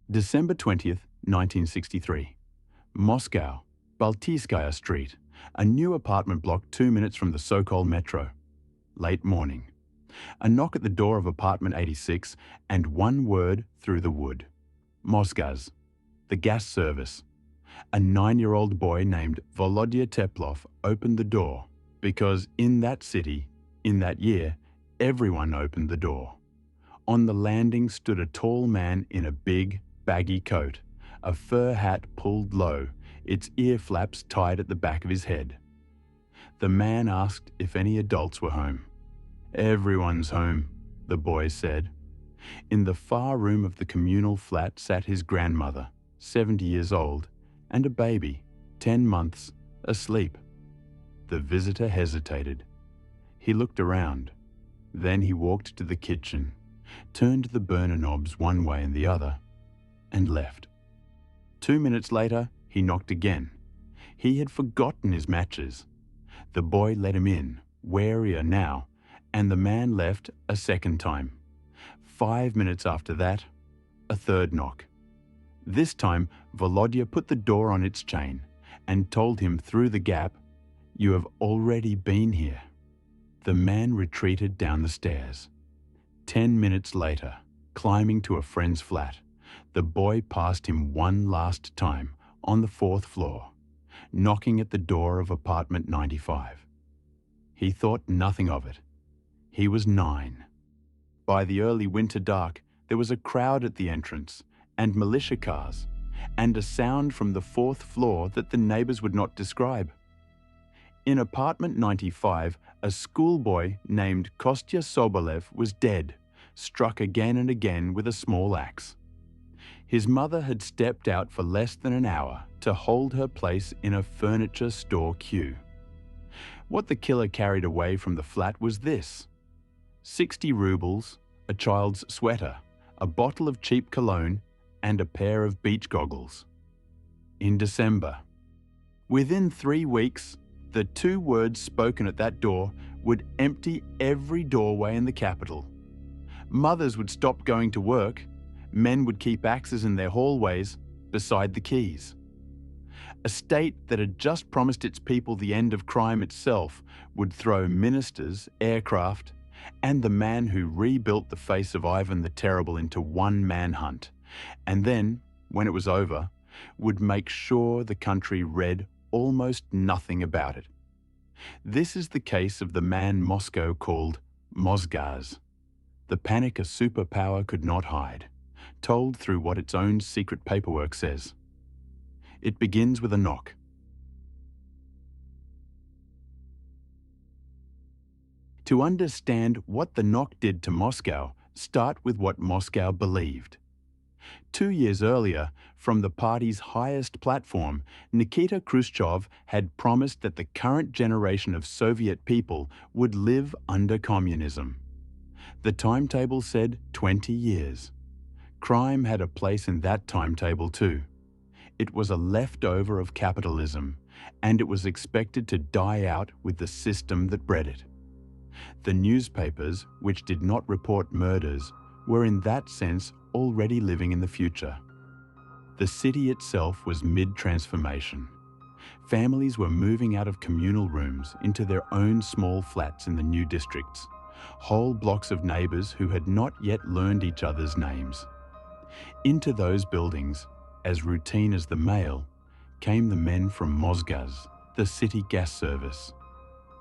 December 20th, 1963. Moscow, Baltийskaya Street, a new apartment block 2 minutes from the so-called metro. Late morning. A knock at the door of apartment 86 and one word through the wood. Mosgaz, the gas service. A 9-year-old boy named Volodya Teplov opened the door because in that city, in that year, everyone opened the door. On the landing stood a tall man in a big, baggy coat, a fur hat pulled low, its ear flaps tied at the back of his head. The man asked if any adults were home. "Everyone's home," the boy said. In the far room of the communal flat sat his grandmother, 70 years old, and a baby, 10 months, asleep. The visitor hesitated. He looked around. Then he walked to the kitchen, turned the burner knobs one way and the other, and left. 2 minutes later, he knocked again. He had forgotten his matches. The boy let him in, warier now, and the man left a second time. 5 minutes after that, a third knock. This time, Volodya put the door on its chain and told him through the gap, "You have already been here." The man retreated down the stairs. 10 minutes later, climbing to a friend's flat, the boy passed him one last time on the 4th floor, knocking at the door of apartment 95. He thought nothing of it. He was 9. By the early winter dark, there was a crowd at the entrance, and militia cars, and a sound from the 4th floor that the neighbors would not describe. In apartment 95, a schoolboy named Kostya Sobolev was dead, struck again and again with a small axe. His mother had stepped out for less than an hour to hold her place in a furniture store queue. What the killer carried away from the flat was this: 60 rubles, a child's sweater, a bottle of cheap cologne, and a pair of beach goggles. In December. Within 3 weeks, the 2 words spoken at that door would empty every doorway in the capital. Mothers would stop going to work. Men would keep axes in their hallways beside the keys. A state that had just promised its people the end of crime itself would throw ministers, aircraft, and the man who rebuilt the face of Ivan the Terrible into one manhunt, and then, when it was over, would make sure the country read almost nothing about it. This is the case of the man Moscow called Mosgaz, the panic a superpower could not hide, told through what its own secret paperwork says. It begins with a knock. To understand what the knock did to Moscow, start with what Moscow believed. 2 years earlier, from the party's highest platform, Nikita Khrushchev had promised that the current generation of Soviet people would live under communism. The timetable said 20 years. Crime had a place in that timetable too. It was a leftover of capitalism, and it was expected to die out with the system that bred it. The newspapers, which did not report murders, were in that sense already living in the future. The city itself was mid-transformation. Families were moving out of communal rooms into their own small flats in the new districts, whole blocks of neighbors who had not yet learned each other's names. Into those buildings, as routine as the mail, came the men from Mosgaz, the city gas service.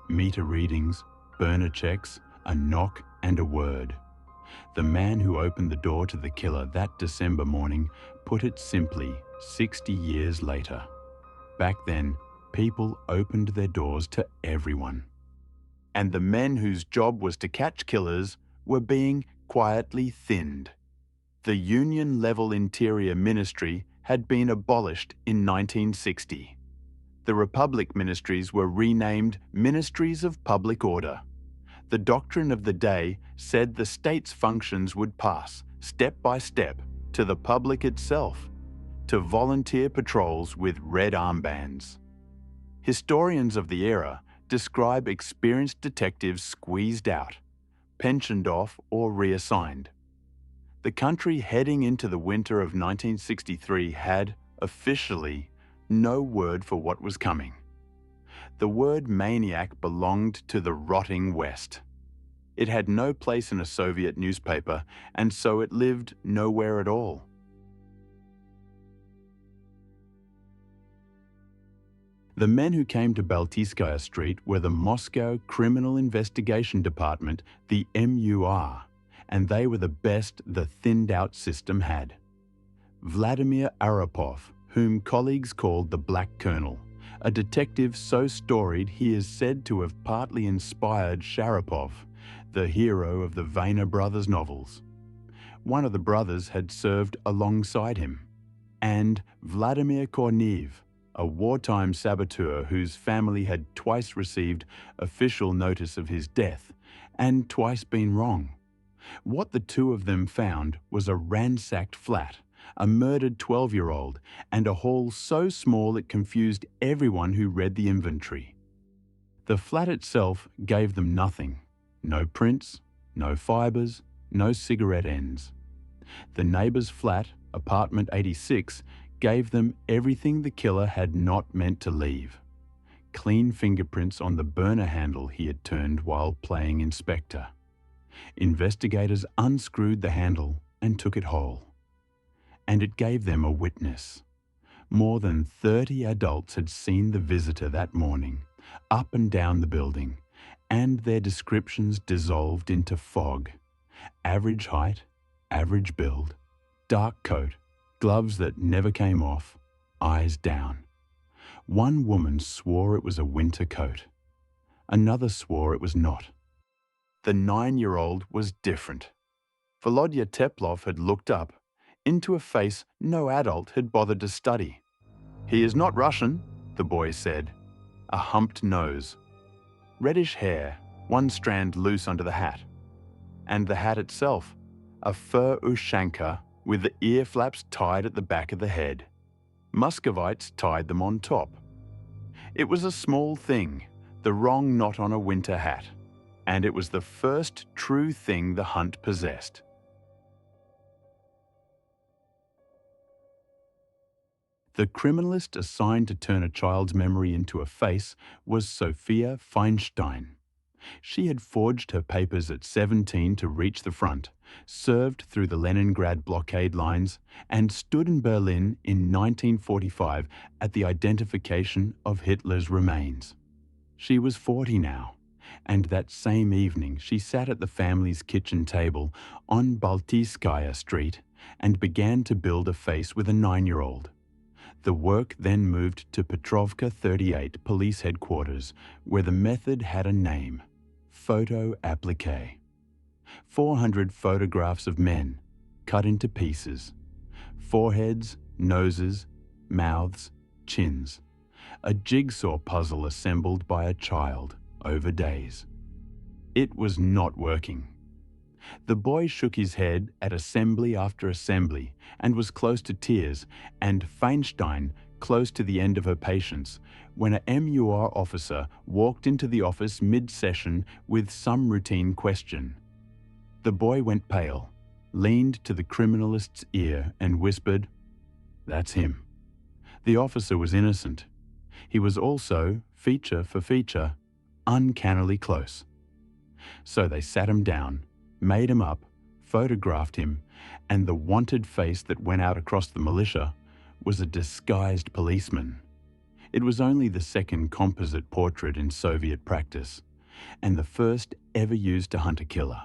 Meter readings, burner checks, a knock and a word. The man who opened the door to the killer that December morning put it simply 60 years later. Back then, people opened their doors to everyone. And the men whose job was to catch killers were being quietly thinned. The union-level Interior Ministry had been abolished in 1960. The Republic ministries were renamed Ministries of Public Order. The doctrine of the day said the state's functions would pass, step by step, to the public itself, to volunteer patrols with red armbands. Historians of the era describe experienced detectives squeezed out, pensioned off or reassigned. The country heading into the winter of 1963 had, officially, no word for what was coming. The word maniac belonged to the rotting West. It had no place in a Soviet newspaper, and so it lived nowhere at all. The men who came to Baltийskaya Street were the Moscow Criminal Investigation Department, the MUR, and they were the best the thinned-out system had. Vladimir Arapov, whom colleagues called the Black Colonel, a detective so storied he is said to have partly inspired Sharapov, the hero of the Vayner brothers novels. One of the brothers had served alongside him. And Vladimir Kornev, a wartime saboteur whose family had twice received official notice of his death and twice been wrong. What the two of them found was a ransacked flat, a murdered 12-year-old, and a hall so small it confused everyone who read the inventory. The flat itself gave them nothing. No prints, no fibres, no cigarette ends. The neighbour's flat, apartment 86, gave them everything the killer had not meant to leave. Clean fingerprints on the burner handle he had turned while playing inspector. Investigators unscrewed the handle and took it whole. And it gave them a witness. More than 30 adults had seen the visitor that morning, up and down the building, and their descriptions dissolved into fog. Average height, average build, dark coat, gloves that never came off, eyes down. One woman swore it was a winter coat. Another swore it was not. The 9-year-old was different. Volodya Teplov had looked up, into a face no adult had bothered to study. "He is not Russian," the boy said. A humped nose. Reddish hair, one strand loose under the hat. And the hat itself, a fur ushanka with the ear flaps tied at the back of the head. Muscovites tied them on top. It was a small thing, the wrong knot on a winter hat, and it was the first true thing the hunt possessed. The criminalist assigned to turn a child's memory into a face was Sophia Feinstein. She had forged her papers at 17 to reach the front, served through the Leningrad blockade lines, and stood in Berlin in 1945 at the identification of Hitler's remains. She was 40 now, and that same evening she sat at the family's kitchen table on Baltийskaya Street and began to build a face with a 9-year-old. The work then moved to Petrovka 38 Police Headquarters, where the method had a name: photo applique. 400 photographs of men, cut into pieces. Foreheads, noses, mouths, chins. A jigsaw puzzle assembled by a child over days. It was not working. The boy shook his head at assembly after assembly and was close to tears, and Feinstein close to the end of her patience, when a MUR officer walked into the office mid-session with some routine question. The boy went pale, leaned to the criminalist's ear and whispered, "That's him." The officer was innocent. He was also, feature for feature, uncannily close. So they sat him down, made him up, photographed him, and the wanted face that went out across the militia was a disguised policeman. It was only the second composite portrait in Soviet practice, and the first ever used to hunt a killer.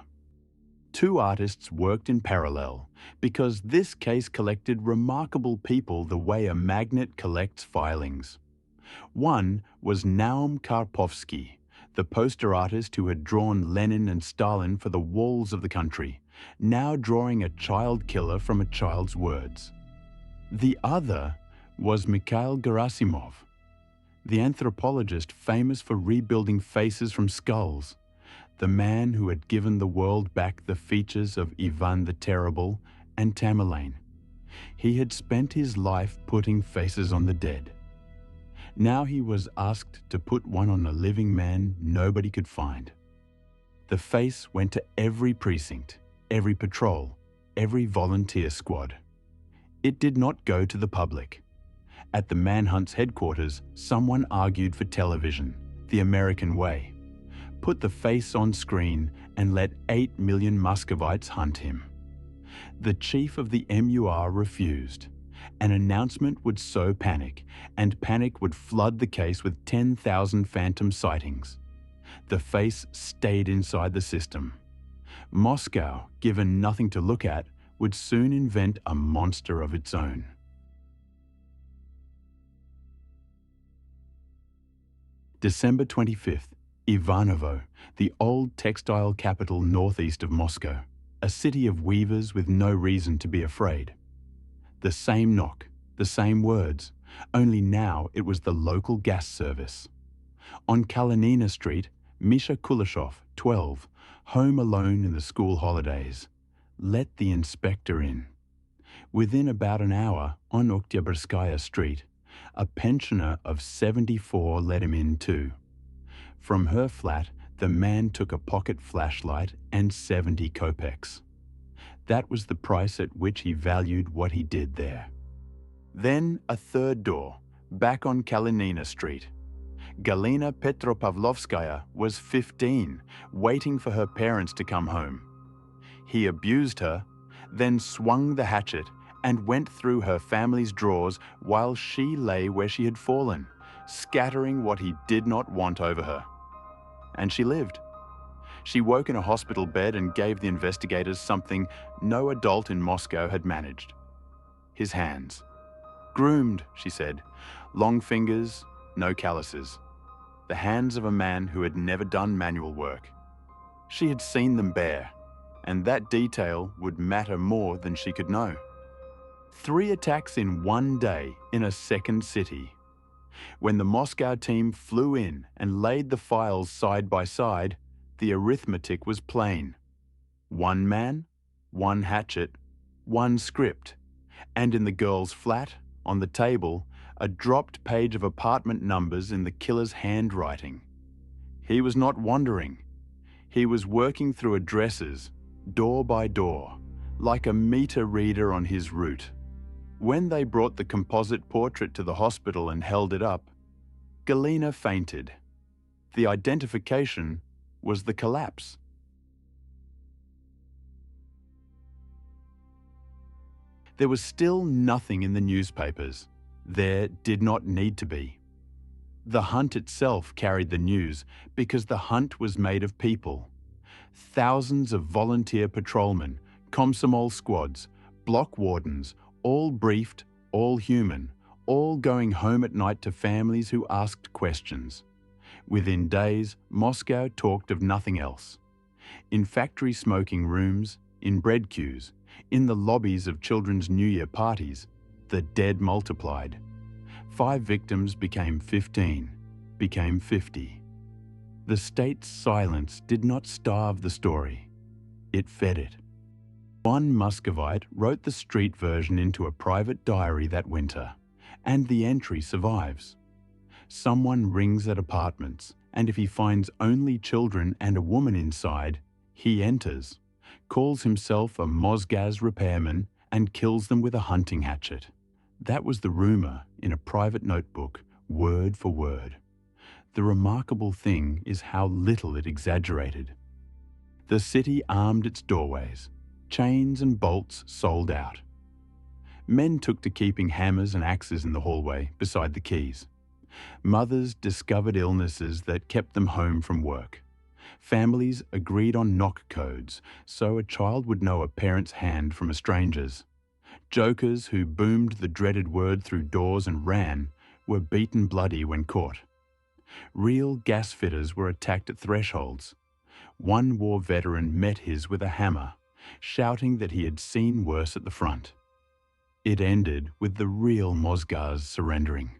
Two artists worked in parallel because this case collected remarkable people the way a magnet collects filings. One was Naum Karpovsky, the poster artist who had drawn Lenin and Stalin for the walls of the country, now drawing a child killer from a child's words. The other was Mikhail Gerasimov, the anthropologist famous for rebuilding faces from skulls, the man who had given the world back the features of Ivan the Terrible and Tamerlane. He had spent his life putting faces on the dead. Now he was asked to put one on a living man nobody could find. The face went to every precinct, every patrol, every volunteer squad. It did not go to the public. At the manhunt's headquarters, someone argued for television, the American way. Put the face on screen and let 8 million Muscovites hunt him. The chief of the MUR refused. An announcement would sow panic, and panic would flood the case with 10,000 phantom sightings. The face stayed inside the system. Moscow, given nothing to look at, would soon invent a monster of its own. December 25th, Ivanovo, the old textile capital northeast of Moscow, a city of weavers with no reason to be afraid. The same knock, the same words, only now it was the local gas service. On Kalinina Street, Misha Kuleshov, 12, home alone in the school holidays, let the inspector in. Within about an hour, on Oktyabrskaya Street, a pensioner of 74 let him in too. From her flat, the man took a pocket flashlight and 70 kopecks. That was the price at which he valued what he did there. Then a third door, back on Kalinina Street. Galina Petropavlovskaya was 15, waiting for her parents to come home. He abused her, then swung the hatchet and went through her family's drawers while she lay where she had fallen, scattering what he did not want over her. And she lived. She woke in a hospital bed and gave the investigators something no adult in Moscow had managed. His hands. Groomed, she said. Long fingers, no calluses. The hands of a man who had never done manual work. She had seen them bare, and that detail would matter more than she could know. 3 attacks in one day in a second city. When the Moscow team flew in and laid the files side by side, the arithmetic was plain. 1 man, 1 hatchet, 1 script, and in the girl's flat, on the table, a dropped page of apartment numbers in the killer's handwriting. He was not wandering. He was working through addresses, door by door, like a meter reader on his route. When they brought the composite portrait to the hospital and held it up, Galina fainted. The identification was the collapse. There was still nothing in the newspapers. There did not need to be. The hunt itself carried the news because the hunt was made of people. Thousands of volunteer patrolmen, Komsomol squads, block wardens, all briefed, all human, all going home at night to families who asked questions. Within days, Moscow talked of nothing else. In factory smoking rooms, in bread queues, in the lobbies of children's New Year parties, the dead multiplied. 5 victims became 15, became 50. The state's silence did not starve the story. It fed it. One Muscovite wrote the street version into a private diary that winter, and the entry survives. Someone rings at apartments, and if he finds only children and a woman inside, he enters, calls himself a Mosgaz repairman, and kills them with a hunting hatchet. That was the rumor in a private notebook, word for word. The remarkable thing is how little it exaggerated. The city armed its doorways. Chains and bolts sold out. Men took to keeping hammers and axes in the hallway beside the keys. Mothers discovered illnesses that kept them home from work. Families agreed on knock codes so a child would know a parent's hand from a stranger's. Jokers who boomed the dreaded word through doors and ran were beaten bloody when caught. Real gas fitters were attacked at thresholds. One war veteran met his with a hammer, shouting that he had seen worse at the front. It ended with the real Mosgaz surrendering.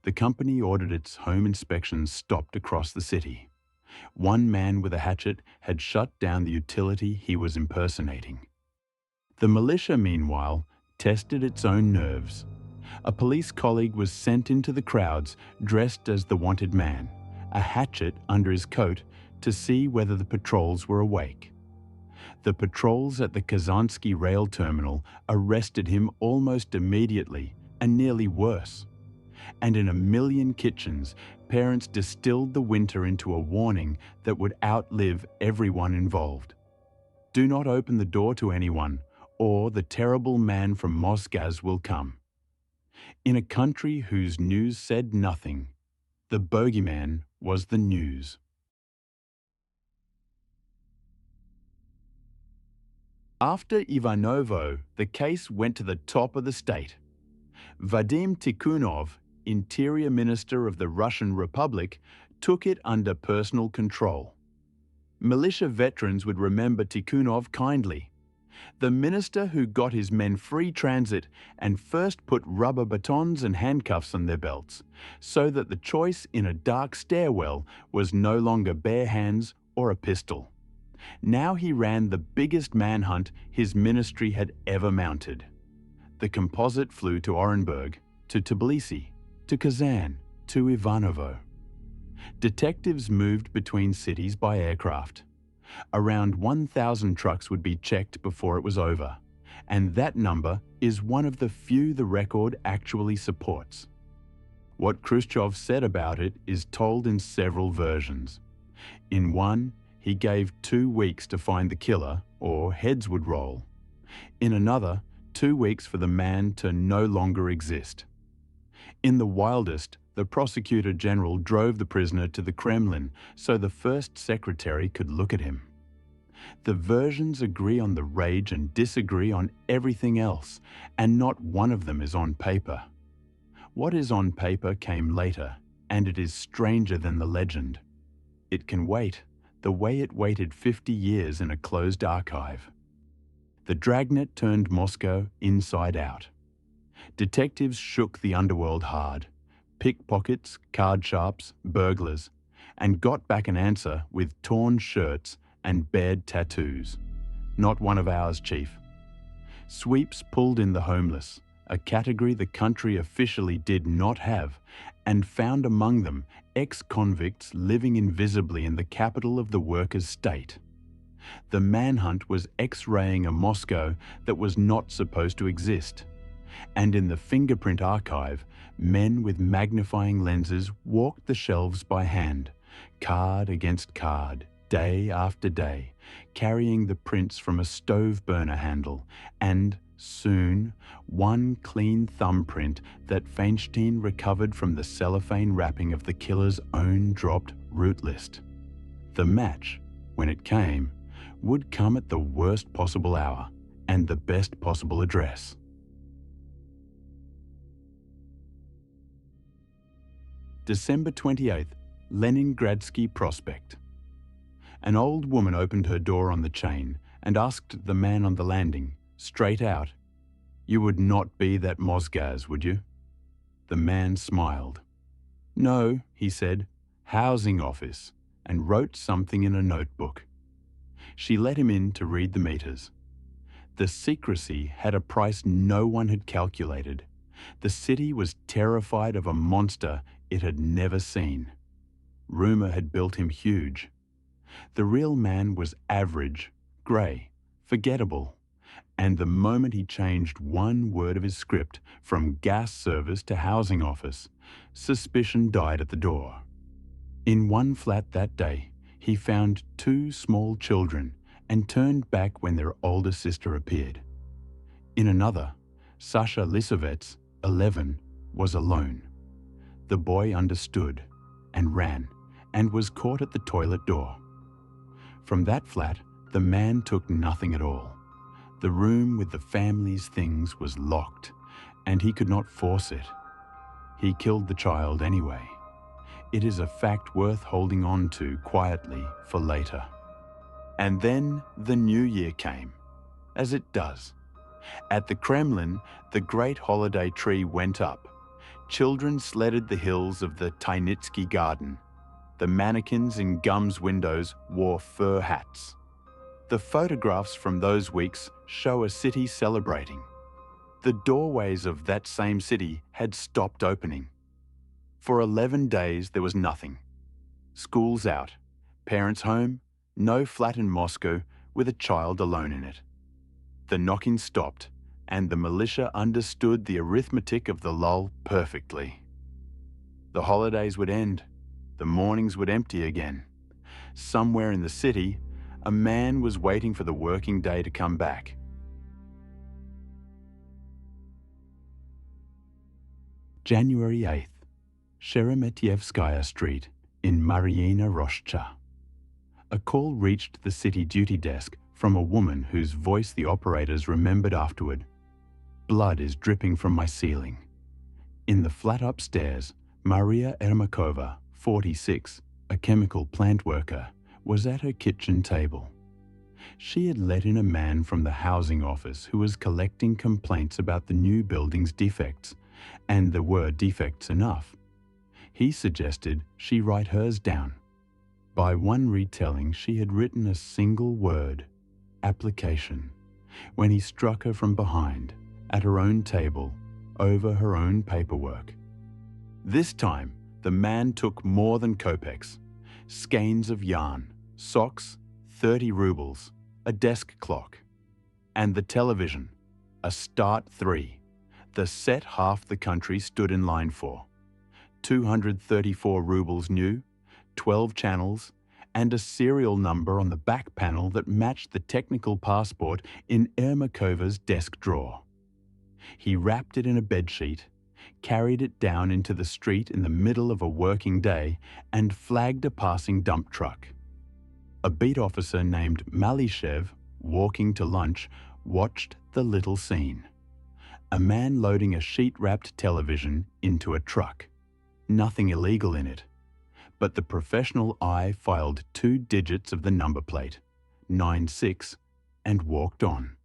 The company ordered its home inspections stopped across the city. One man with a hatchet had shut down the utility he was impersonating. The militia, meanwhile, tested its own nerves. A police colleague was sent into the crowds dressed as the wanted man, a hatchet under his coat to see whether the patrols were awake. The patrols at the Kazansky rail terminal arrested him almost immediately, and nearly worse. And in a million kitchens, parents distilled the winter into a warning that would outlive everyone involved. Do not open the door to anyone, or the terrible man from Mosgaz will come. In a country whose news said nothing, the bogeyman was the news. After Ivanovo, the case went to the top of the state. Vadim Tikhonov, Interior Minister of the Russian Republic, took it under personal control. Militia veterans would remember Tikhonov kindly. The minister who got his men free transit and first put rubber batons and handcuffs on their belts, so that the choice in a dark stairwell was no longer bare hands or a pistol. Now he ran the biggest manhunt his ministry had ever mounted. The composite flew to Orenburg, to Tbilisi, to Kazan, to Ivanovo. Detectives moved between cities by aircraft. Around 1,000 trucks would be checked before it was over, and that number is one of the few the record actually supports. What Khrushchev said about it is told in several versions. In one, he gave 2 weeks to find the killer, or heads would roll. In another, 2 weeks for the man to no longer exist. In the wildest, the prosecutor general drove the prisoner to the Kremlin so the first secretary could look at him. The versions agree on the rage and disagree on everything else, and not one of them is on paper. What is on paper came later, and it is stranger than the legend. It can wait, the way it waited 50 years in a closed archive. The dragnet turned Moscow inside out. Detectives shook the underworld hard, pickpockets, card sharps, burglars, and got back an answer with torn shirts and bared tattoos. Not one of ours, Chief. Sweeps pulled in the homeless, a category the country officially did not have, and found among them ex-convicts living invisibly in the capital of the workers' state. The manhunt was X-raying a Moscow that was not supposed to exist. And in the fingerprint archive, men with magnifying lenses walked the shelves by hand, card against card, day after day, carrying the prints from a stove burner handle, and soon, one clean thumbprint that Feinstein recovered from the cellophane wrapping of the killer's own dropped route list. The match, when it came, would come at the worst possible hour and the best possible address. December 28th, Leningradsky Prospect. An old woman opened her door on the chain and asked the man on the landing, straight out, "You would not be that Mosgaz, would you?" The man smiled. "No," he said, "housing office," and wrote something in a notebook. She let him in to read the meters. The secrecy had a price no one had calculated. The city was terrified of a monster it had never seen. Rumor had built him huge. The real man was average, grey, forgettable, and the moment he changed one word of his script from gas service to housing office, suspicion died at the door. In one flat that day, he found 2 small children and turned back when their older sister appeared. In another, Sasha Lisovets, 11, was alone. The boy understood and ran and was caught at the toilet door. From that flat, the man took nothing at all. The room with the family's things was locked, and he could not force it. He killed the child anyway. It is a fact worth holding on to quietly for later. And then the new year came, as it does. At the Kremlin, the great holiday tree went up. Children sledded the hills of the Tainitsky garden. The mannequins in Gum's windows wore fur hats. The photographs from those weeks show a city celebrating. The doorways of that same city had stopped opening. For 11 days there was nothing. Schools out, parents home, no flat in Moscow with a child alone in it. The knocking stopped, and the militia understood the arithmetic of the lull perfectly. The holidays would end, the mornings would empty again. Somewhere in the city, a man was waiting for the working day to come back. January 8th, Sheremetyevskaya Street in Mariina Roshcha. A call reached the city duty desk from a woman whose voice the operators remembered afterward. Blood is dripping from my ceiling. In the flat upstairs, Maria Ermakova, 46, a chemical plant worker, was at her kitchen table. She had let in a man from the housing office who was collecting complaints about the new building's defects, and there were defects enough. He suggested she write hers down. By one retelling, she had written a single word, application, when he struck her from behind, at her own table, over her own paperwork. This time, the man took more than kopecks, skeins of yarn, socks, 30 rubles, a desk clock, and the television, a Start 3, the set half the country stood in line for. 234 rubles new, 12 channels, and a serial number on the back panel that matched the technical passport in Ermakova's desk drawer. He wrapped it in a bedsheet, carried it down into the street in the middle of a working day, and flagged a passing dump truck. A beat officer named Malishev, walking to lunch, watched the little scene. A man loading a sheet-wrapped television into a truck. Nothing illegal in it. But the professional eye filed 2 digits of the number plate, 96, and walked on.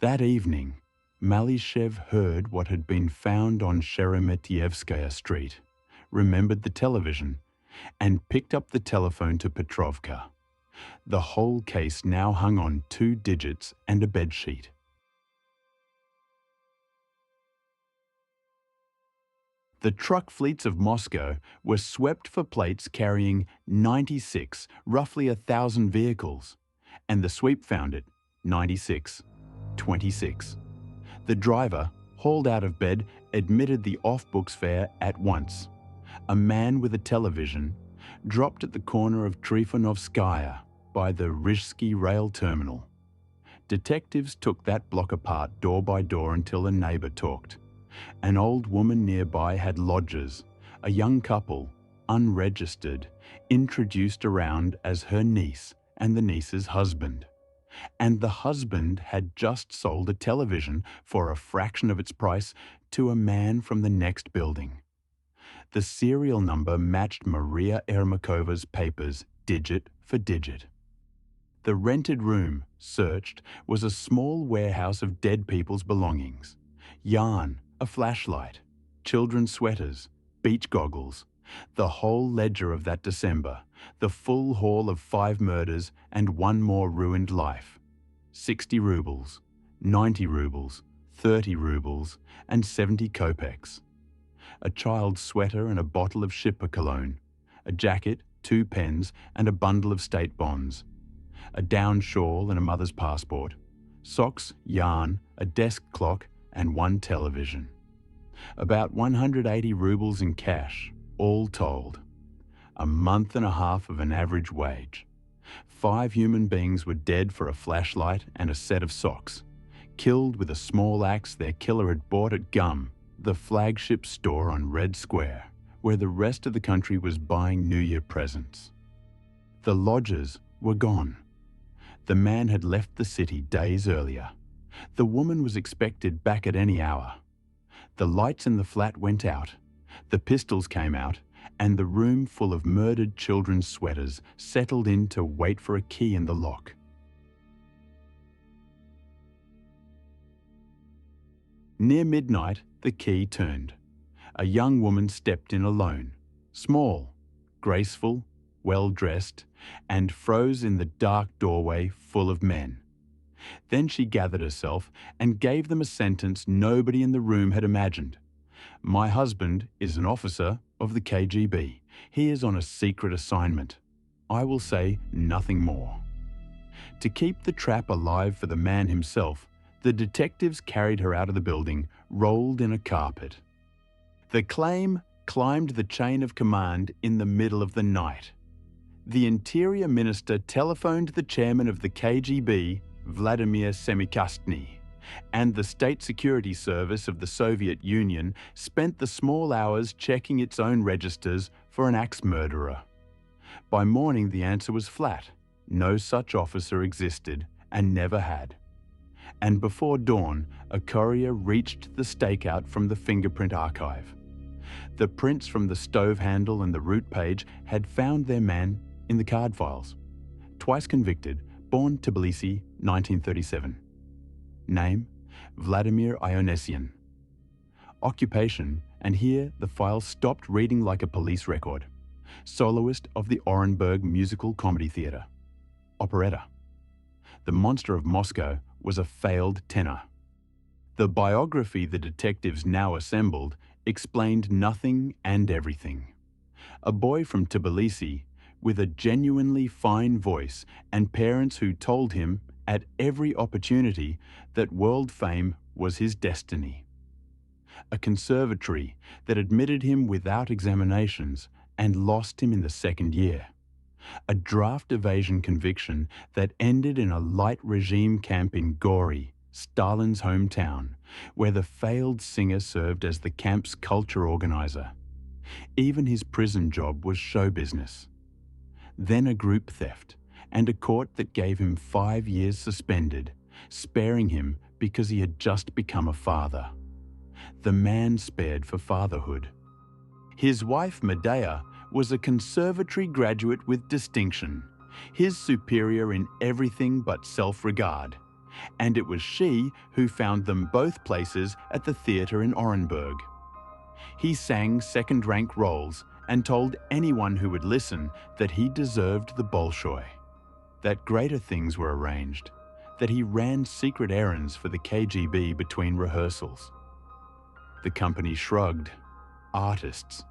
That evening, Malishev heard what had been found on Sheremetyevskaya Street, remembered the television, and picked up the telephone to Petrovka. The whole case now hung on 2 digits and a bedsheet. The truck fleets of Moscow were swept for plates carrying 96, roughly 1,000 vehicles, and the sweep found it, 96, 26. The driver, hauled out of bed, admitted the off-books fare at once. A man with a television dropped at the corner of Trifonovskaya by the Rizhsky rail terminal. Detectives took that block apart door by door until a neighbour talked. An old woman nearby had lodgers, a young couple, unregistered, introduced around as her niece and the niece's husband. And the husband had just sold a television for a fraction of its price to a man from the next building. The serial number matched Maria Ermakova's papers digit for digit. The rented room, searched, was a small warehouse of dead people's belongings. Yarn, a flashlight, children's sweaters, beach goggles, the whole ledger of that December, the full haul of 5 murders and 1 more ruined life. 60 rubles, 90 rubles, 30 rubles, and 70 kopecks. A child's sweater and a bottle of shipper cologne, a jacket, 2 pens, and a bundle of state bonds. A down shawl and a mother's passport. Socks, yarn, a desk clock, and 1 television. About 180 rubles in cash, all told. A month and a half of an average wage. 5 human beings were dead for a flashlight and a set of socks, killed with a small axe their killer had bought at Gum, the flagship store on Red Square, where the rest of the country was buying New Year presents. The lodgers were gone. The man had left the city days earlier. The woman was expected back at any hour. The lights in the flat went out, the pistols came out, and the room full of murdered children's sweaters settled in to wait for a key in the lock. Near midnight, the key turned. A young woman stepped in alone, small, graceful, well-dressed, and froze in the dark doorway full of men. Then she gathered herself and gave them a sentence nobody in the room had imagined. "My husband is an officer of the KGB. He is on a secret assignment. I will say nothing more." To keep the trap alive for the man himself, the detectives carried her out of the building, rolled in a carpet. The claim climbed the chain of command in the middle of the night. The Interior Minister telephoned the chairman of the KGB, Vladimir Semikastny, and the State Security Service of the Soviet Union spent the small hours checking its own registers for an axe murderer. By morning, the answer was flat. No such officer existed and never had. And before dawn, a courier reached the stakeout from the fingerprint archive. The prints from the stove handle and the route page had found their man in the card files. Twice convicted, born Tbilisi, 1937. Name, Vladimir Ionessian. Occupation, and here the file stopped reading like a police record. Soloist of the Orenburg Musical Comedy Theatre. Operetta. The Monster of Moscow was a failed tenor. The biography the detectives now assembled explained nothing and everything. A boy from Tbilisi with a genuinely fine voice and parents who told him at every opportunity that world fame was his destiny. A conservatory that admitted him without examinations and lost him in the second year. A draft evasion conviction that ended in a light regime camp in Gori, Stalin's hometown, where the failed singer served as the camp's culture organizer. Even his prison job was show business. Then a group theft, and a court that gave him 5 years suspended, sparing him because he had just become a father. The man spared for fatherhood. His wife, Medea, was a conservatory graduate with distinction, his superior in everything but self-regard, and it was she who found them both places at the theatre in Orenburg. He sang second-rank roles and told anyone who would listen that he deserved the Bolshoi, that greater things were arranged, that he ran secret errands for the KGB between rehearsals. The company shrugged. Artists.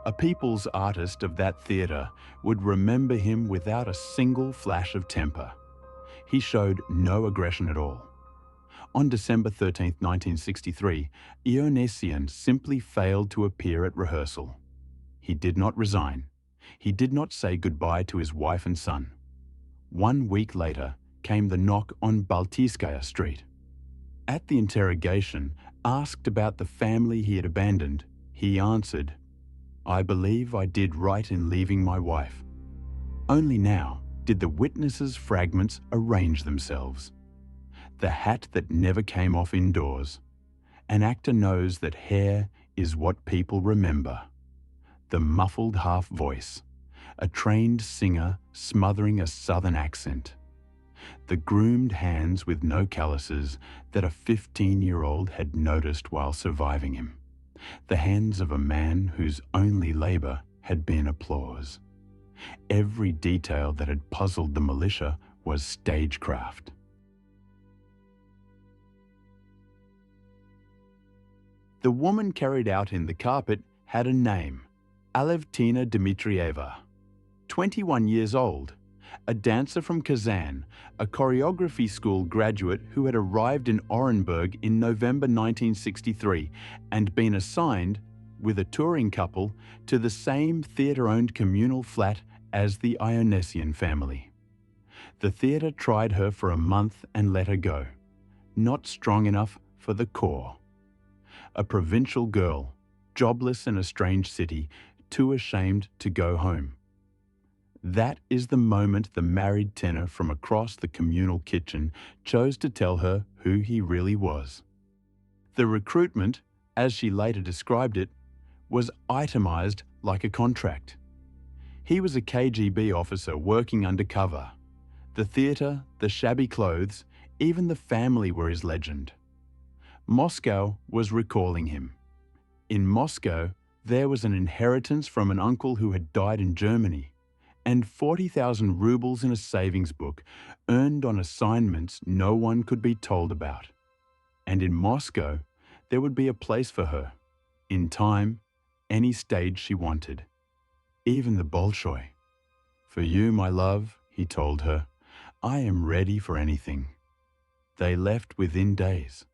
A people's artist of that theatre would remember him without a single flash of temper. He showed no aggression at all. On December 13, 1963, Ionessian simply failed to appear at rehearsal. He did not resign. He did not say goodbye to his wife and son. 1 week later came the knock on Baltiskaya Street. At the interrogation, asked about the family he had abandoned, he answered, "I believe I did right in leaving my wife." Only now did the witnesses' fragments arrange themselves. The hat that never came off indoors. An actor knows that hair is what people remember. The muffled half voice. A trained singer smothering a southern accent. The groomed hands with no calluses that a 15-year-old had noticed while surviving him. The hands of a man whose only labor had been applause. Every detail that had puzzled the militia was stagecraft. The woman carried out in the carpet had a name, Alevtina Dmitrieva, 21 years old, a dancer from Kazan, a choreography school graduate who had arrived in Orenburg in November 1963 and been assigned, with a touring couple, to the same theatre-owned communal flat as the Ionessian family. The theatre tried her for a month and let her go. Not strong enough for the core. A provincial girl, jobless in a strange city, too ashamed to go home. That is the moment the married tenor from across the communal kitchen chose to tell her who he really was. The recruitment, as she later described it, was itemized like a contract. He was a KGB officer working undercover. The theatre, the shabby clothes, even the family were his legend. Moscow was recalling him. In Moscow, there was an inheritance from an uncle who had died in Germany, and 40,000 rubles in a savings book, earned on assignments no one could be told about. And in Moscow, there would be a place for her, in time, any stage she wanted, even the Bolshoi. "For you, my love," he told her, I am ready for anything. They left within days.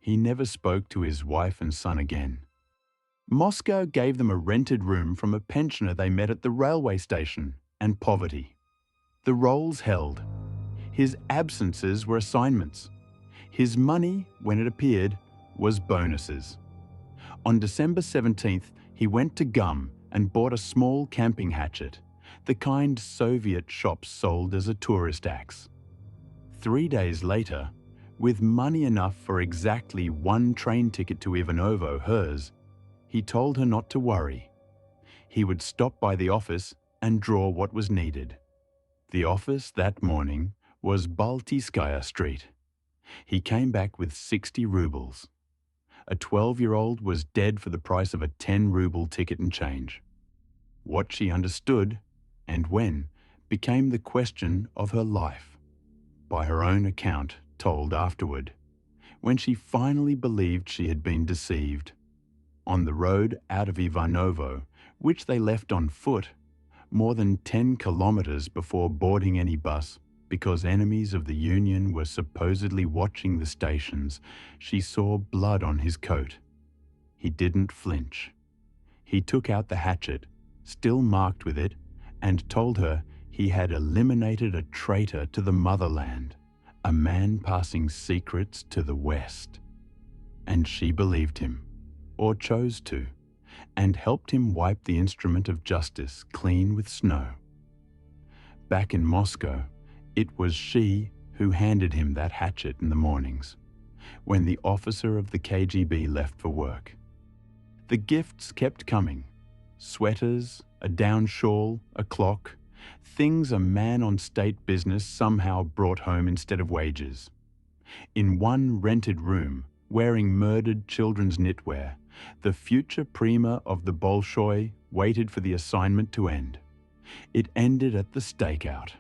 He never spoke to his wife and son again. Moscow gave them a rented room from a pensioner they met at the railway station, and poverty. The roles held. His absences were assignments. His money, when it appeared, was bonuses. On December 17th, he went to Gum and bought a small camping hatchet, the kind Soviet shops sold as a tourist axe. 3 days later, with money enough for exactly one train ticket to Ivanovo, hers, he told her not to worry. He would stop by the office and draw what was needed. The office that morning was Baltiskaya Street. He came back with 60 rubles. A 12-year-old was dead for the price of a 10-ruble ticket and change. What she understood, and when, became the question of her life. By her own account, told afterward, when she finally believed she had been deceived. On the road out of Ivanovo, which they left on foot, more than 10 kilometers before boarding any bus, because enemies of the Union were supposedly watching the stations, she saw blood on his coat. He didn't flinch. He took out the hatchet, still marked with it, and told her he had eliminated a traitor to the motherland, a man passing secrets to the West. And she believed him, or chose to, and helped him wipe the instrument of justice clean with snow. Back in Moscow, it was she who handed him that hatchet in the mornings, when the officer of the KGB left for work. The gifts kept coming. Sweaters, a down shawl, a clock, things a man on state business somehow brought home instead of wages. In one rented room, wearing murdered children's knitwear, the future prima of the Bolshoi waited for the assignment to end. It ended at the stakeout.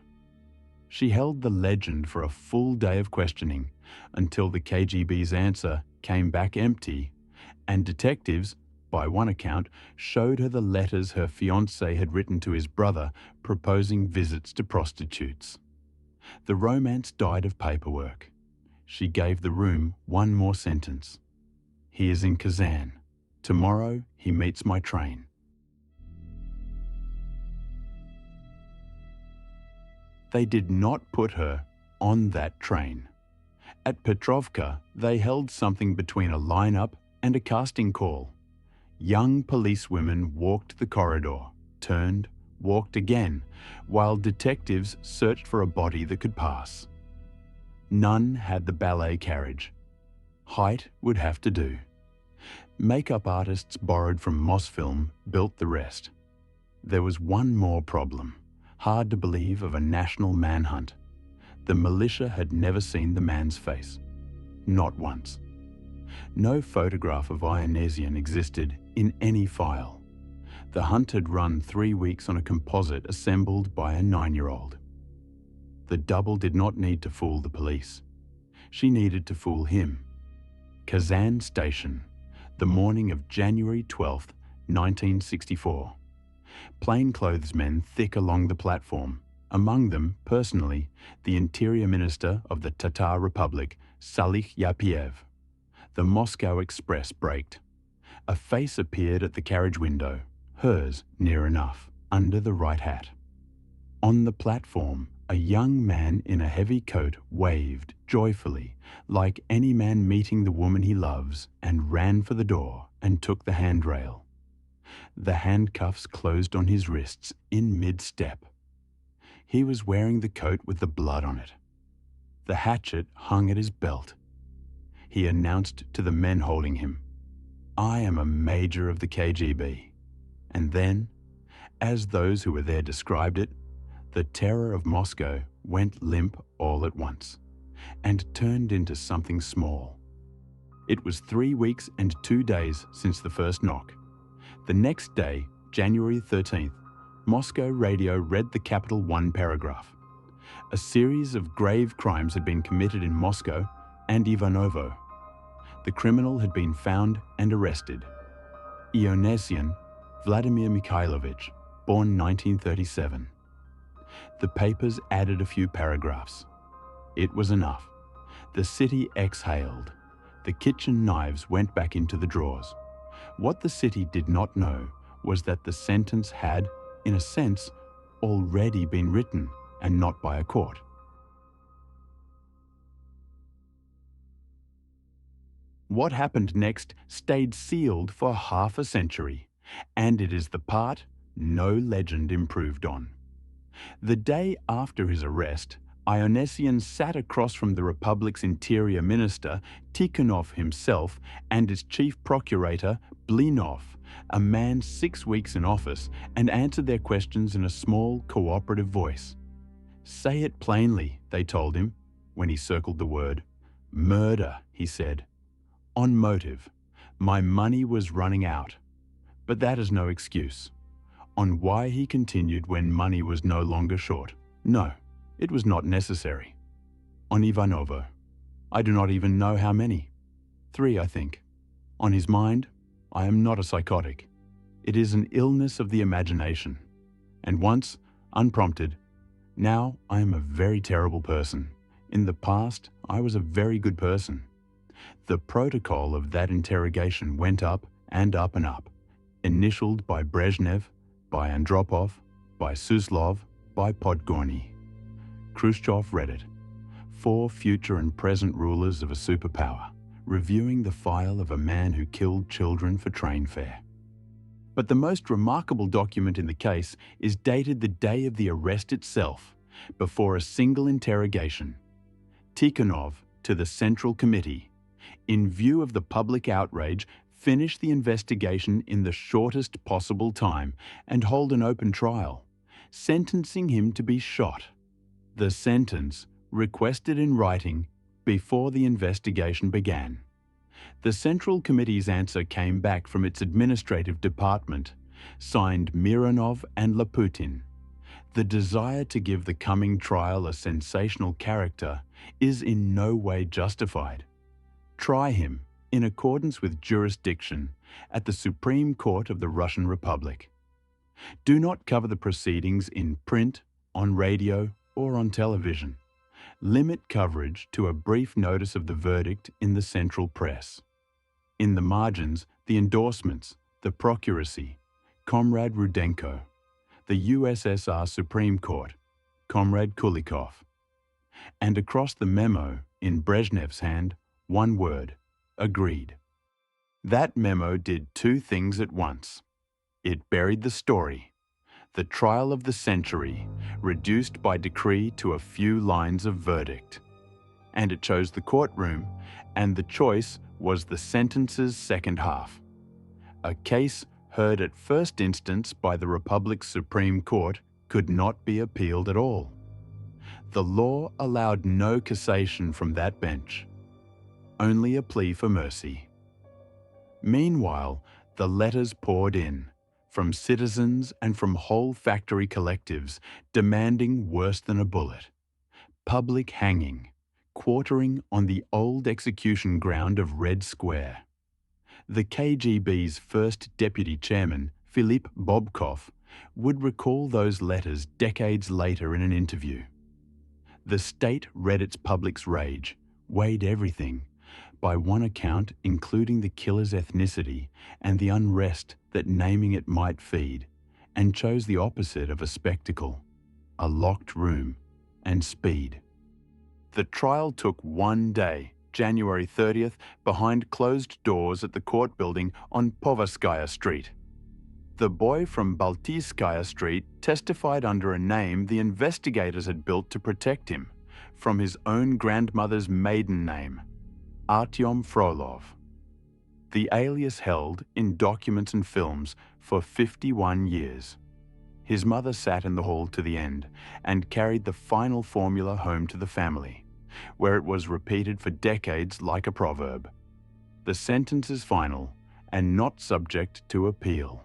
She held the legend for a full day of questioning until the KGB's answer came back empty, and detectives, by one account, showed her the letters her fiancé had written to his brother proposing visits to prostitutes. The romance died of paperwork. She gave the room one more sentence. He is in Kazan. Tomorrow he meets my train. They did not put her on that train. At Petrovka, they held something between a lineup and a casting call. Young policewomen walked the corridor, turned, walked again, while detectives searched for a body that could pass. None had the ballet carriage. Height would have to do. Makeup artists borrowed from Mosfilm built the rest. There was one more problem, hard to believe, of a national manhunt. The militia had never seen the man's face. Not once. No photograph of Ionesian existed in any file. The hunt had run 3 weeks on a composite assembled by a 9-year-old. The double did not need to fool the police. She needed to fool him. Kazan Station, the morning of January 12, 1964. Plainclothesmen thick along the platform, among them, personally, the Interior Minister of the Tatar Republic, Salih Yapiev. The Moscow Express braked. A face appeared at the carriage window, hers near enough, under the right hat. On the platform, a young man in a heavy coat waved joyfully, like any man meeting the woman he loves, and ran for the door and took the handrail. The handcuffs closed on his wrists in mid-step. He was wearing the coat with the blood on it. The hatchet hung at his belt. He announced to the men holding him, "I am a major of the KGB." And then, as those who were there described it, the terror of Moscow went limp all at once and turned into something small. It was 3 weeks and 2 days since the first knock. The next day, January 13th, Moscow radio read the Capital One paragraph. A series of grave crimes had been committed in Moscow and Ivanovo. The criminal had been found and arrested. Ionesian Vladimir Mikhailovich, born 1937. The papers added a few paragraphs. It was enough. The city exhaled. The kitchen knives went back into the drawers. What the city did not know was that the sentence had, in a sense, already been written, and not by a court. What happened next stayed sealed for half a century, and it is the part no legend improved on. The day after his arrest, Ionesian sat across from the Republic's Interior Minister, Tikhonov himself, and its Chief Procurator, Blinov, a man 6 weeks in office, and answered their questions in a small, cooperative voice. "Say it plainly," they told him, when he circled the word. "Murder," he said. "On motive. My money was running out." But that is no excuse. On why he continued when money was no longer short. No, it was not necessary. On Ivanovo. I do not even know how many. 3, I think. On his mind, I am not a psychotic. It is an illness of the imagination. And once, unprompted, now I am a very terrible person. In the past, I was a very good person. The protocol of that interrogation went up and up and up, initialed by Brezhnev, by Andropov, by Suslov, by Podgorny. Khrushchev read it. 4 future and present rulers of a superpower, reviewing the file of a man who killed children for train fare. But the most remarkable document in the case is dated the day of the arrest itself, before a single interrogation. Tikhonov to the Central Committee, in view of the public outrage, finish the investigation in the shortest possible time and hold an open trial, sentencing him to be shot. The sentence requested in writing before the investigation began. The Central Committee's answer came back from its administrative department, signed Mironov and Laputin. The desire to give the coming trial a sensational character is in no way justified. Try him in accordance with jurisdiction at the Supreme Court of the Russian Republic. Do not cover the proceedings in print, on radio, or on television. Limit coverage to a brief notice of the verdict in the central press. In the margins, the endorsements, the procuracy, Comrade Rudenko, the USSR Supreme Court, Comrade Kulikov. And across the memo, in Brezhnev's hand, one word: agreed. That memo did 2 things at once. It buried the story, the trial of the century, reduced by decree to a few lines of verdict. And it chose the courtroom, and the choice was the sentence's second half. A case heard at first instance by the Republic's Supreme Court could not be appealed at all. The law allowed no cassation from that bench, only a plea for mercy. Meanwhile, the letters poured in, from citizens and from whole factory collectives demanding worse than a bullet. Public hanging, quartering on the old execution ground of Red Square. The KGB's first deputy chairman, Philip Bobkov, would recall those letters decades later in an interview. The state read its public's rage, weighed everything, by one account including the killer's ethnicity and the unrest that naming it might feed, and chose the opposite of a spectacle, a locked room, and speed. The trial took 1 day, January 30th, behind closed doors at the court building on Povarskaya Street. The boy from Baltiyskaya Street testified under a name the investigators had built to protect him, from his own grandmother's maiden name, Artyom Frolov. The alias held in documents and films for 51 years. His mother sat in the hall to the end and carried the final formula home to the family, where it was repeated for decades like a proverb. The sentence is final and not subject to appeal.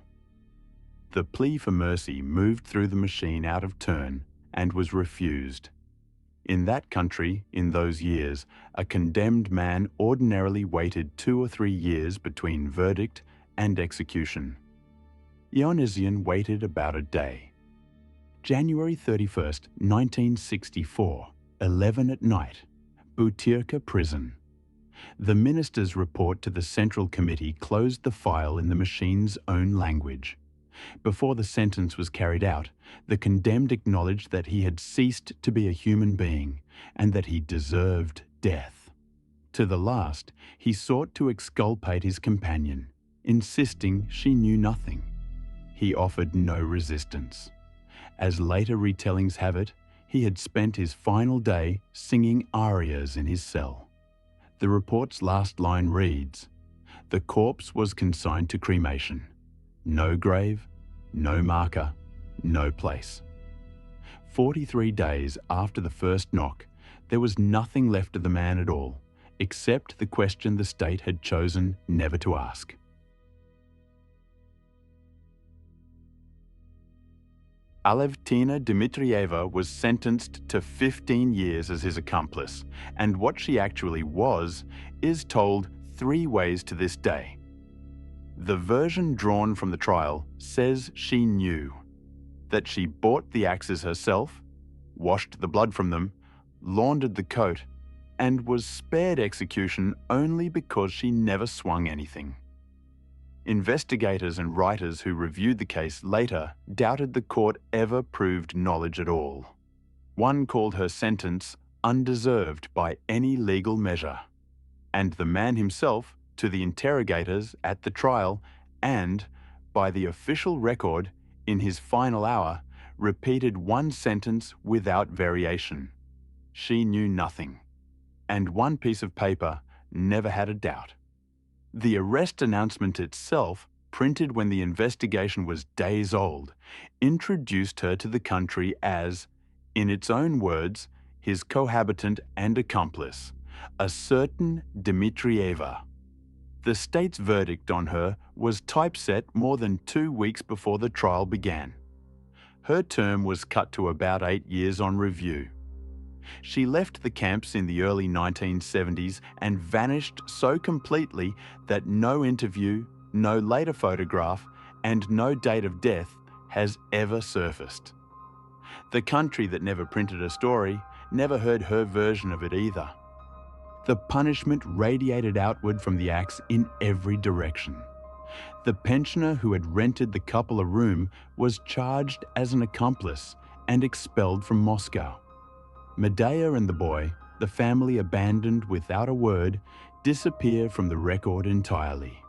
The plea for mercy moved through the machine out of turn and was refused. In that country, in those years, a condemned man ordinarily waited 2 or 3 years between verdict and execution. Ionesian waited about a day. January 31st, 1964, 11 at night, Butyrka Prison. The minister's report to the Central Committee closed the file in the machine's own language. Before the sentence was carried out, the condemned acknowledged that he had ceased to be a human being and that he deserved death. To the last, he sought to exculpate his companion, insisting she knew nothing. He offered no resistance. As later retellings have it, he had spent his final day singing arias in his cell. The report's last line reads, "The corpse was consigned to cremation. No grave, no marker, no place." 43 days after the first knock, there was nothing left of the man at all, except the question the state had chosen never to ask. Alevtina Dmitrieva was sentenced to 15 years as his accomplice, and what she actually was is told 3 ways to this day. The version drawn from the trial says she knew that she bought the axes herself, washed the blood from them, laundered the coat, and was spared execution only because she never swung anything. Investigators and writers who reviewed the case later doubted the court ever proved knowledge at all. One called her sentence undeserved by any legal measure, and the man himself, to the interrogators at the trial and, by the official record, in his final hour, repeated one sentence without variation. She knew nothing, and one piece of paper never had a doubt. The arrest announcement itself, printed when the investigation was days old, introduced her to the country as, in its own words, his cohabitant and accomplice, a certain Dmitrieva. The state's verdict on her was typeset more than 2 weeks before the trial began. Her term was cut to about 8 years on review. She left the camps in the early 1970s and vanished so completely that no interview, no later photograph, and no date of death has ever surfaced. The country that never printed a story never heard her version of it either. The punishment radiated outward from the axe in every direction. The pensioner who had rented the couple a room was charged as an accomplice and expelled from Moscow. Medea and the boy, the family abandoned without a word, disappear from the record entirely.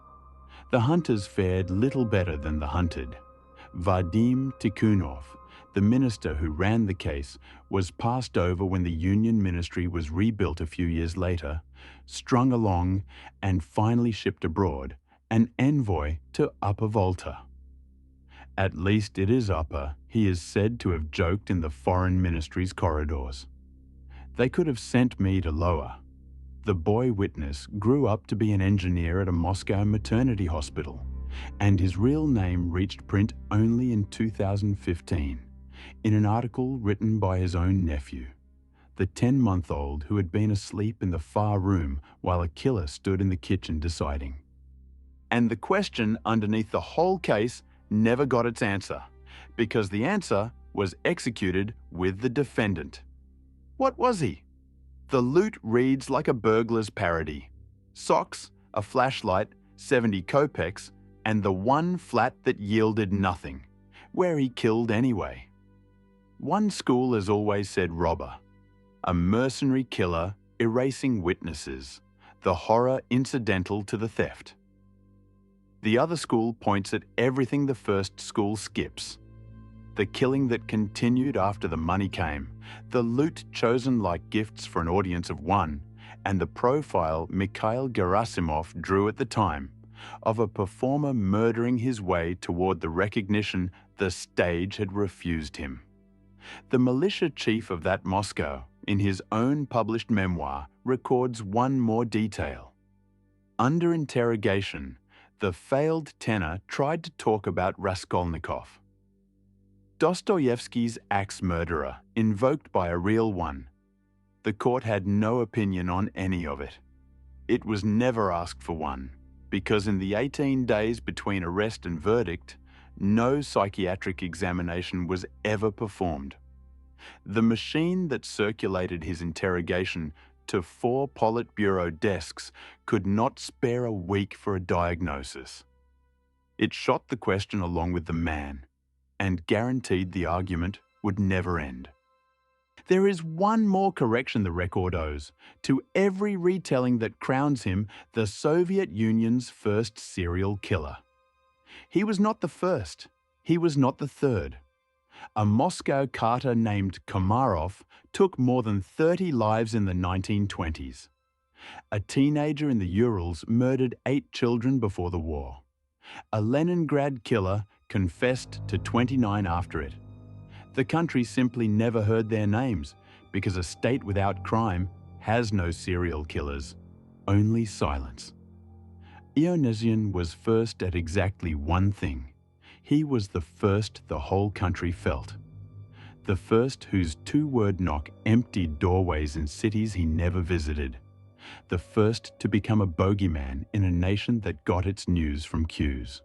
The hunters fared little better than the hunted. Vadim Tikhonov, the minister who ran the case, was passed over when the Union ministry was rebuilt a few years later, strung along, and finally shipped abroad, an envoy to Upper Volta. At least it is Upper, he is said to have joked in the foreign ministry's corridors. They could have sent me to Lower. The boy witness grew up to be an engineer at a Moscow maternity hospital, and his real name reached print only in 2015, in an article written by his own nephew, the 10-month-old who had been asleep in the far room while a killer stood in the kitchen deciding. And the question underneath the whole case never got its answer, because the answer was executed with the defendant. What was he? The loot reads like a burglar's parody. Socks, a flashlight, 70 kopecks, and the one flat that yielded nothing, where he killed anyway. One school has always said robber, a mercenary killer erasing witnesses, the horror incidental to the theft. The other school points at everything the first school skips. The killing that continued after the money came, the loot chosen like gifts for an audience of one, and the profile Mikhail Gerasimov drew at the time of a performer murdering his way toward the recognition the stage had refused him. The militia chief of that Moscow, in his own published memoir, records one more detail. Under interrogation, the failed tenor tried to talk about Raskolnikov, Dostoevsky's axe murderer, invoked by a real one. The court had no opinion on any of it. It was never asked for one, because in the 18 days between arrest and verdict, No psychiatric examination was ever performed. The machine that circulated his interrogation to 4 Politburo desks could not spare a week for a diagnosis. It shot the question along with the man and guaranteed the argument would never end. There is one more correction the record owes to every retelling that crowns him the Soviet Union's first serial killer. He was not the first. He was not the third. A Moscow carter named Komarov took more than 30 lives in the 1920s. A teenager in the Urals murdered 8 children before the war. A Leningrad killer confessed to 29 after it. The country simply never heard their names because a state without crime has no serial killers, only silence. Ionesian was first at exactly one thing. He was the first the whole country felt. The first whose 2-word knock emptied doorways in cities he never visited. The first to become a bogeyman in a nation that got its news from cues.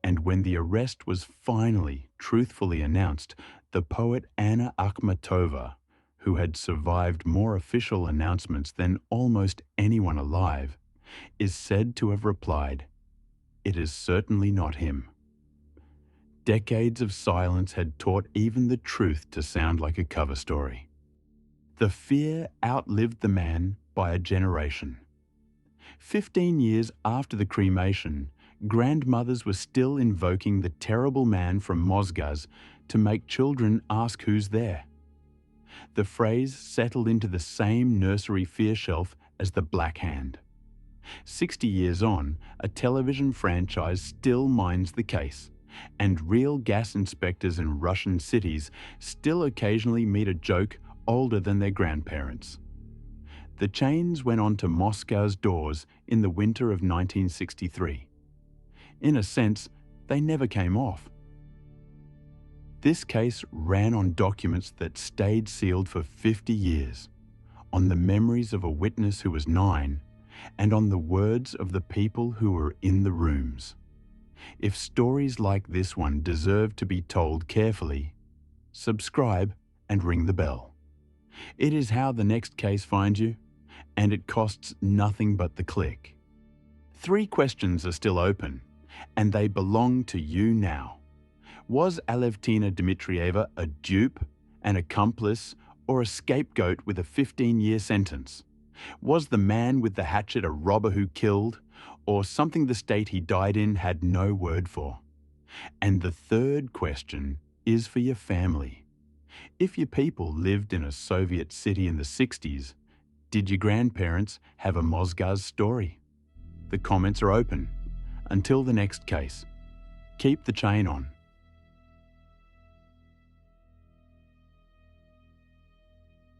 And when the arrest was finally, truthfully announced, the poet Anna Akhmatova, who had survived more official announcements than almost anyone alive, is said to have replied, "It is certainly not him." Decades of silence had taught even the truth to sound like a cover story. The fear outlived the man by a generation. 15 years after the cremation, grandmothers were still invoking the terrible man from Mosgaz to make children ask who's there. The phrase settled into the same nursery fear shelf as the Black Hand. 60 years on, a television franchise still minds the case, and real gas inspectors in Russian cities still occasionally meet a joke older than their grandparents. The chains went on to Moscow's doors in the winter of 1963. In a sense, they never came off. This case ran on documents that stayed sealed for 50 years, on the memories of a witness who was 9, and on the words of the people who were in the rooms. If stories like this one deserve to be told carefully, subscribe and ring the bell. It is how the next case finds you, and it costs nothing but the click. 3 questions are still open, and they belong to you now. Was Alevtina Dmitrieva a dupe, an accomplice, or a scapegoat with a 15-year sentence? Was the man with the hatchet a robber who killed, or something the state he died in had no word for? And the third question is for your family. If your people lived in a Soviet city in the 60s, did your grandparents have a Mosgaz story? The comments are open. Until the next case, keep the chain on.